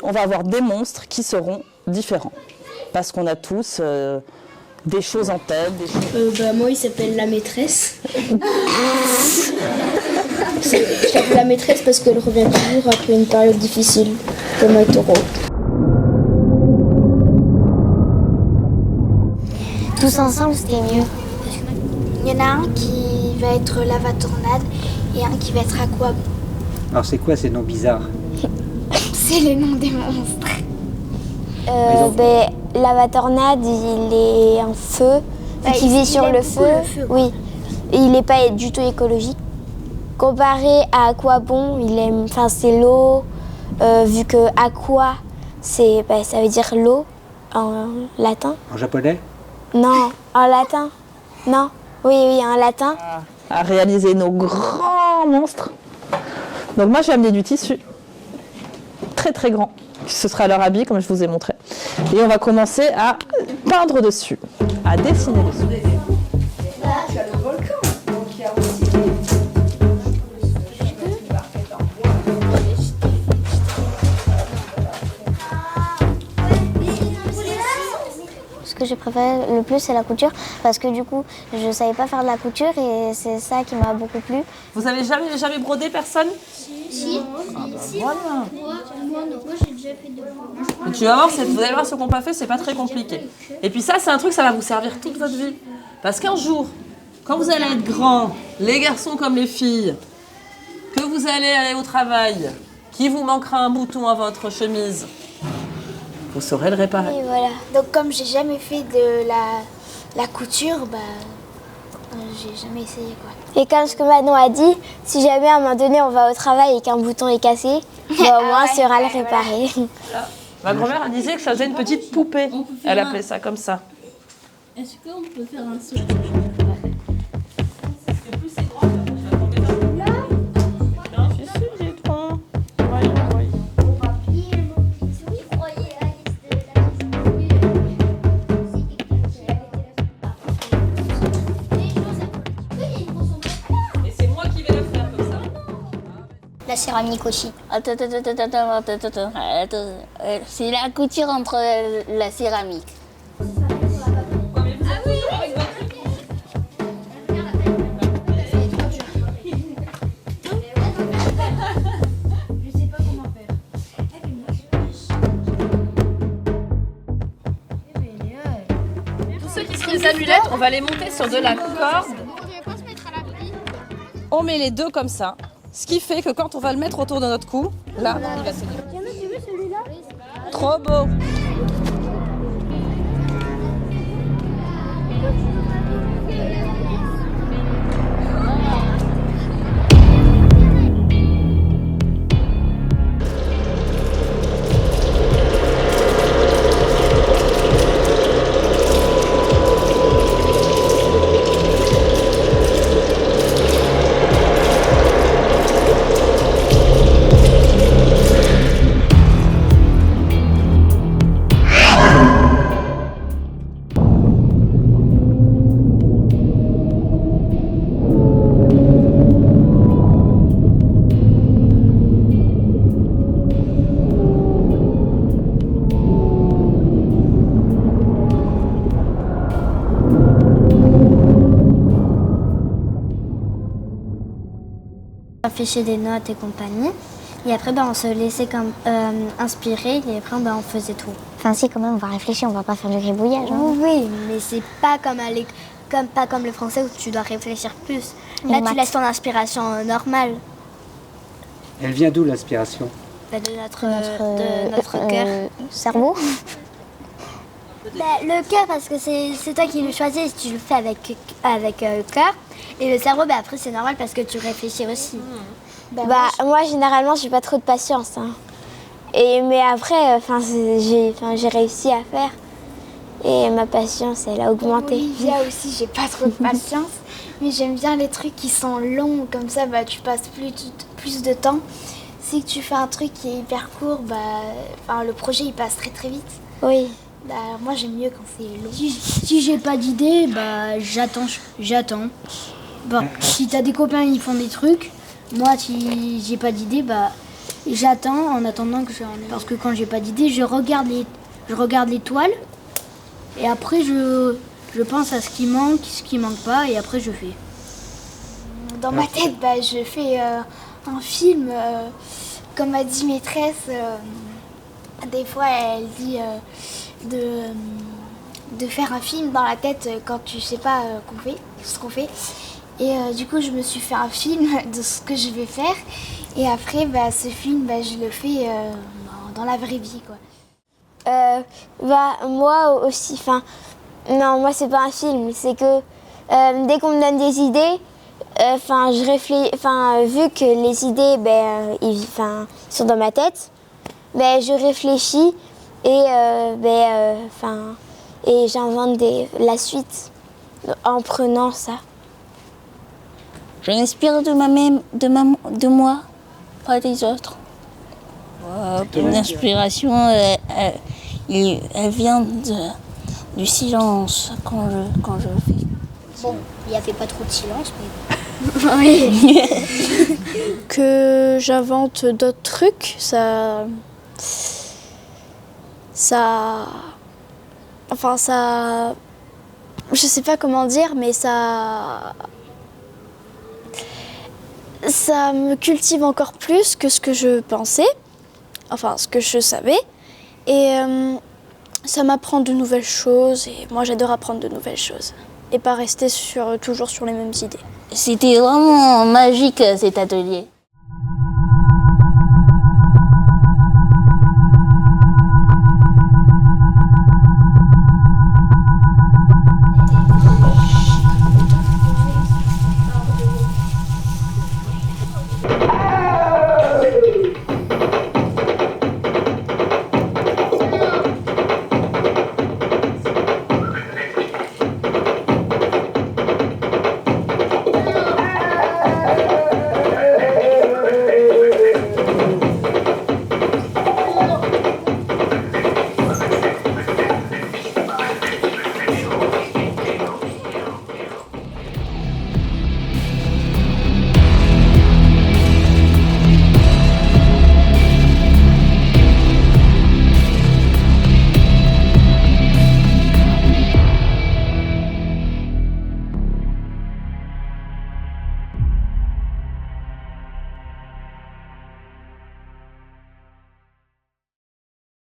on va avoir des monstres qui seront différents. Parce qu'on a tous des choses en tête. Moi, il s'appelle la maîtresse. Je l'appelle la maîtresse parce qu'elle revient toujours après une période difficile, comme un taureau. Tous ensemble, c'était mieux. Il y en a un qui va être lava-tornade et un qui va être aqua. Alors c'est quoi ces noms bizarres? C'est les noms des monstres. Lava tornade, il est en feu, il vit sur le feu. Oui, et il n'est pas du tout écologique. Comparé à Aquabon, c'est l'eau, vu que aqua, ça veut dire l'eau en latin. En japonais? Non, en latin. Non, oui, en latin. À réaliser nos grands monstres. Donc moi, je vais amener du tissu très très grand. Ce sera leur habit, comme je vous ai montré. Et on va commencer à peindre dessus, à dessiner dessus. Là, tu as le volcan, donc il y a aussi des... Ce que j'ai préféré le plus, c'est la couture, parce que du coup, je savais pas faire de la couture et c'est ça qui m'a beaucoup plu. Vous avez jamais brodé, personne? Si. Voilà. Moi, j'ai déjà fait de Et tu vas voir, vous allez voir ce qu'on n'a pas fait, c'est pas très compliqué. Et puis ça, c'est un truc, ça va vous servir toute votre vie. Parce qu'un jour, quand vous allez être grands, les garçons comme les filles, que vous allez aller au travail, qu'il vous manquera un bouton à votre chemise, vous saurez le réparer. Et voilà. Donc comme j'ai jamais fait de la couture, j'ai jamais essayé quoi. Et comme ce que Manon a dit, si jamais à un moment donné on va au travail et qu'un bouton est cassé, au moins on saura le réparer. Ma grand-mère elle disait que ça faisait une petite poupée. Elle appelait ça comme ça. Est-ce qu'on peut faire un saut? La céramique aussi. Attends. C'est la couture entre la céramique. Tous ceux qui sont des amulettes, on va les monter sur de la corde. On met les deux comme ça. Ce qui fait que quand on va le mettre autour de notre cou, là, il va se tenir. Trop beau! On affichait des notes et compagnie. Et après, on se laissait inspirer et après, on faisait tout. Enfin, si, quand même, on va réfléchir, on va pas faire du gribouillage. Hein. Oui, mais c'est pas comme le français où tu dois réfléchir plus. Là, tu laisses ton inspiration normale. Elle vient d'où l'inspiration? De notre cœur. Cerveau. Le cœur, parce que c'est toi qui le choisis, tu le fais avec cœur. Et le cerveau, après, c'est normal parce que tu réfléchis aussi. Moi, généralement, j'ai pas trop de patience. Hein. Mais après, j'ai réussi à faire. Et ma patience, elle a augmenté. Olivia aussi, j'ai pas trop de patience. Mais j'aime bien les trucs qui sont longs. Comme ça, tu passes plus de temps. Si tu fais un truc qui est hyper court, le projet, il passe très très vite. Oui. Moi, j'aime mieux quand c'est long. Si j'ai pas d'idée, j'attends. Si t'as des copains, ils font des trucs. Moi, si j'ai pas d'idée, J'attends en attendant que parce que quand j'ai pas d'idée, je regarde les toiles et après je pense à ce qui manque pas et après je fais. Dans ma tête, je fais un film, comme a dit maîtresse. Des fois, elle dit de faire un film dans la tête quand tu sais pas ce qu'on fait. Et du coup, je me suis fait un film de ce que je vais faire. Et après, ce film, je le fais dans la vraie vie, quoi. Moi aussi, non, moi c'est pas un film, c'est que dès qu'on me donne des idées, je réfléchis, vu que les idées, ils sont dans ma tête, je réfléchis et et j'invente la suite en prenant ça. Je m'inspire de moi, pas des autres. Mon inspiration, elle vient du silence quand je fais. Bon, il n'y avait pas trop de silence, mais... que j'invente d'autres trucs, ça... Je sais pas comment dire, mais ça me cultive encore plus que ce que je pensais, ce que je savais. Et ça m'apprend de nouvelles choses et moi j'adore apprendre de nouvelles choses et pas rester toujours sur les mêmes idées. C'était vraiment magique cet atelier.